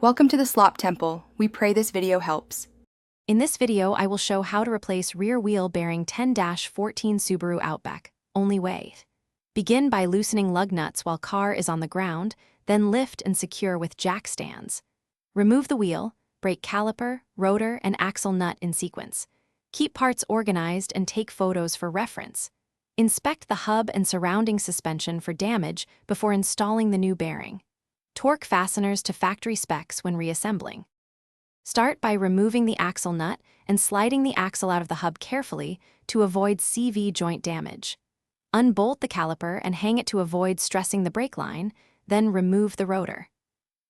Welcome to the Slop Temple. We pray this video helps. In this video, I will show how to replace rear wheel bearing 10-14 Subaru Outback. Only way. Begin by loosening lug nuts while car is on the ground, then lift and secure with jack stands. Remove the wheel, brake caliper, rotor, and axle nut in sequence. Keep parts organized and take photos for reference. Inspect the hub and surrounding suspension for damage before installing the new bearing. Torque fasteners to factory specs when reassembling. Start by removing the axle nut and sliding the axle out of the hub carefully to avoid CV joint damage. Unbolt the caliper and hang it to avoid stressing the brake line, then remove the rotor.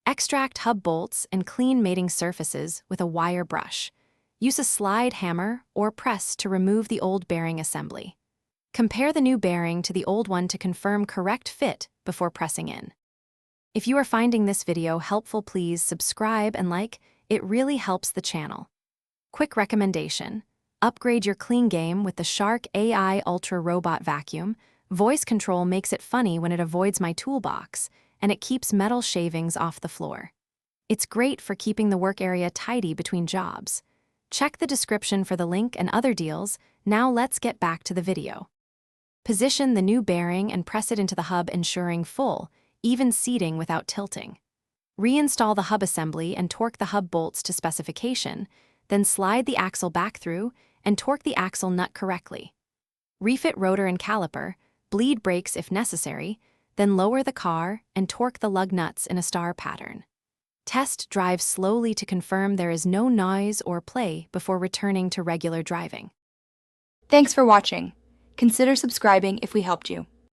Extract hub bolts and clean mating surfaces with a wire brush. Use a slide hammer or press to remove the old bearing assembly. Compare the new bearing to the old one to confirm correct fit before pressing in. If you are finding this video helpful, please subscribe and like. It really helps the channel. Quick recommendation: upgrade your clean game with the Shark AI Ultra Robot Vacuum. Voice control makes it funny when it avoids my toolbox, and it keeps metal shavings off the floor. It's great for keeping the work area tidy between jobs. Check the description for the link and other deals. Now let's get back to the video. Position the new bearing and press it into the hub, ensuring full, even seating without tilting. Reinstall the hub assembly and torque the hub bolts to specification, then slide the axle back through and torque the axle nut correctly. Refit rotor and caliper, bleed brakes if necessary, then lower the car and torque the lug nuts in a star pattern. Test drive slowly to confirm there is no noise or play before returning to regular driving. Thanks for watching. Consider subscribing if we helped you.